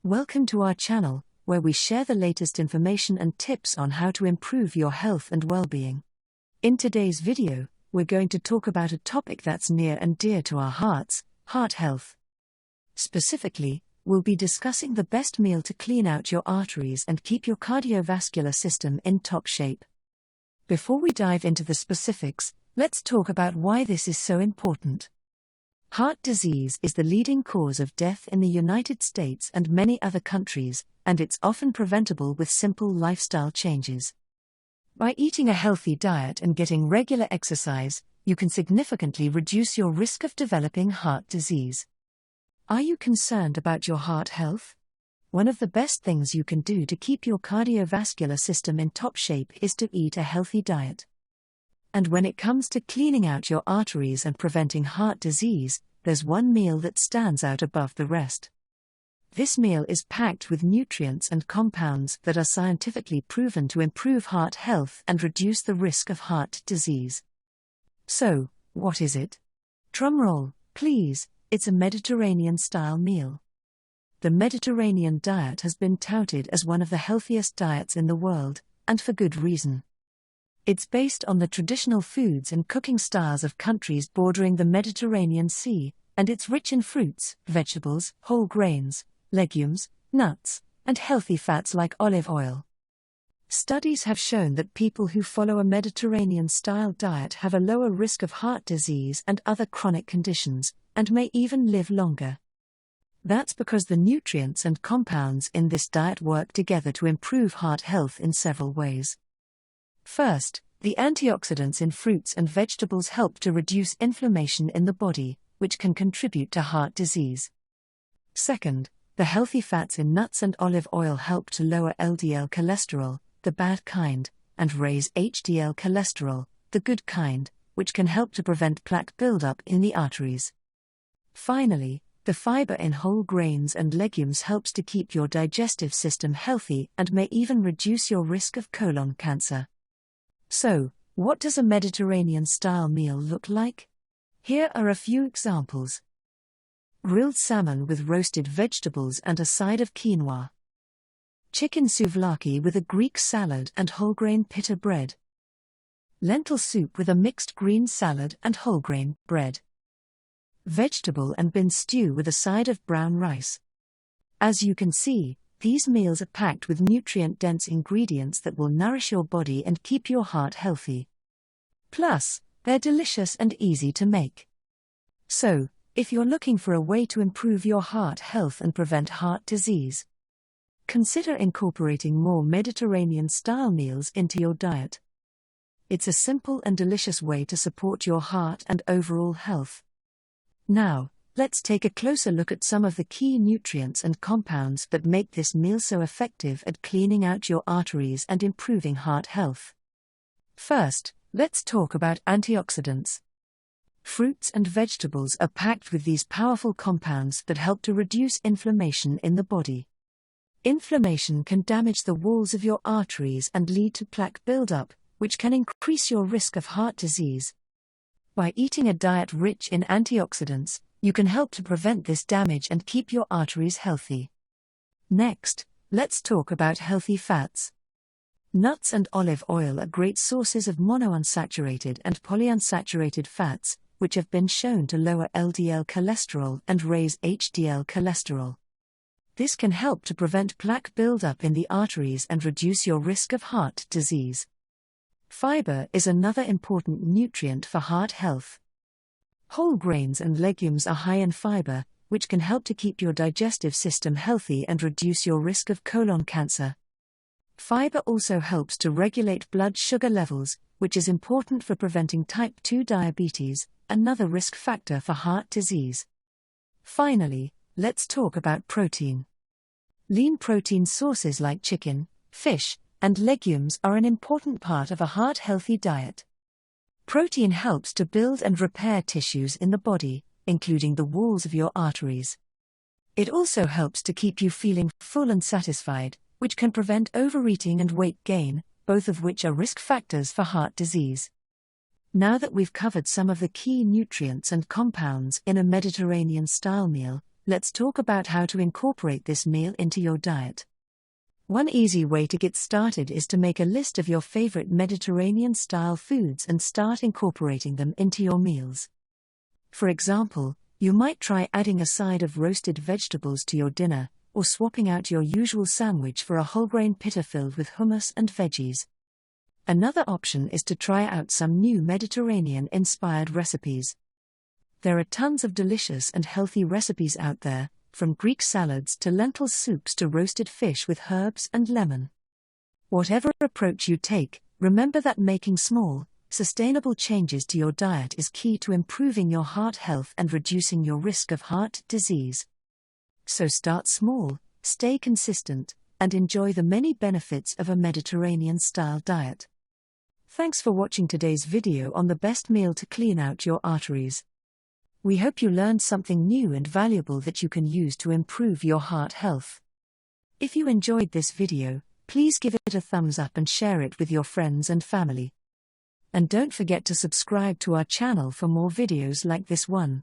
Welcome to our channel, where we share the latest information and tips on how to improve your health and well-being. In today's video, we're going to talk about a topic that's near and dear to our hearts, heart health. Specifically, we'll be discussing the best meal to clean out your arteries and keep your cardiovascular system in top shape. Before we dive into the specifics, let's talk about why this is so important. Heart disease is the leading cause of death in the United States and many other countries, and it's often preventable with simple lifestyle changes. By eating a healthy diet and getting regular exercise, you can significantly reduce your risk of developing heart disease. Are you concerned about your heart health? One of the best things you can do to keep your cardiovascular system in top shape is to eat a healthy diet. And when it comes to cleaning out your arteries and preventing heart disease, there's one meal that stands out above the rest. This meal is packed with nutrients and compounds that are scientifically proven to improve heart health and reduce the risk of heart disease. So, what is it? Drumroll, please, it's a Mediterranean-style meal. The Mediterranean diet has been touted as one of the healthiest diets in the world, and for good reason. It's based on the traditional foods and cooking styles of countries bordering the Mediterranean Sea, and it's rich in fruits, vegetables, whole grains, legumes, nuts, and healthy fats like olive oil. Studies have shown that people who follow a Mediterranean-style diet have a lower risk of heart disease and other chronic conditions, and may even live longer. That's because the nutrients and compounds in this diet work together to improve heart health in several ways. First, the antioxidants in fruits and vegetables help to reduce inflammation in the body, which can contribute to heart disease. Second, the healthy fats in nuts and olive oil help to lower LDL cholesterol, the bad kind, and raise HDL cholesterol, the good kind, which can help to prevent plaque buildup in the arteries. Finally, the fiber in whole grains and legumes helps to keep your digestive system healthy and may even reduce your risk of colon cancer. So, what does a Mediterranean-style meal look like? Here are a few examples. Grilled salmon with roasted vegetables and a side of quinoa. Chicken souvlaki with a Greek salad and whole-grain pita bread. Lentil soup with a mixed green salad and whole-grain bread. Vegetable and bean stew with a side of brown rice. As you can see, these meals are packed with nutrient-dense ingredients that will nourish your body and keep your heart healthy. Plus, they're delicious and easy to make. So, if you're looking for a way to improve your heart health and prevent heart disease, consider incorporating more Mediterranean-style meals into your diet. It's a simple and delicious way to support your heart and overall health. Now, let's take a closer look at some of the key nutrients and compounds that make this meal so effective at cleaning out your arteries and improving heart health. First, let's talk about antioxidants. Fruits and vegetables are packed with these powerful compounds that help to reduce inflammation in the body. Inflammation can damage the walls of your arteries and lead to plaque buildup, which can increase your risk of heart disease. By eating a diet rich in antioxidants, you can help to prevent this damage and keep your arteries healthy. Next, let's talk about healthy fats. Nuts and olive oil are great sources of monounsaturated and polyunsaturated fats, which have been shown to lower LDL cholesterol and raise HDL cholesterol. This can help to prevent plaque buildup in the arteries and reduce your risk of heart disease. Fiber is another important nutrient for heart health. Whole grains and legumes are high in fiber, which can help to keep your digestive system healthy and reduce your risk of colon cancer. Fiber also helps to regulate blood sugar levels, which is important for preventing type 2 diabetes, another risk factor for heart disease. Finally, let's talk about protein. Lean protein sources like chicken, fish, and legumes are an important part of a heart-healthy diet. Protein helps to build and repair tissues in the body, including the walls of your arteries. It also helps to keep you feeling full and satisfied, which can prevent overeating and weight gain, both of which are risk factors for heart disease. Now that we've covered some of the key nutrients and compounds in a Mediterranean-style meal, Let's talk about how to incorporate this meal into your diet. One easy way to get started is to make a list of your favorite Mediterranean-style foods and start incorporating them into your meals. For example, you might try adding a side of roasted vegetables to your dinner, or swapping out your usual sandwich for a whole-grain pita filled with hummus and veggies. Another option is to try out some new Mediterranean-inspired recipes. There are tons of delicious and healthy recipes out there, from Greek salads to lentil soups to roasted fish with herbs and lemon. Whatever approach you take, remember that making small, sustainable changes to your diet is key to improving your heart health and reducing your risk of heart disease. So start small, stay consistent, and enjoy the many benefits of a Mediterranean-style diet. Thanks for watching today's video on the best meal to clean out your arteries. We hope you learned something new and valuable that you can use to improve your heart health. If you enjoyed this video, please give it a thumbs up and share it with your friends and family. And don't forget to subscribe to our channel for more videos like this one.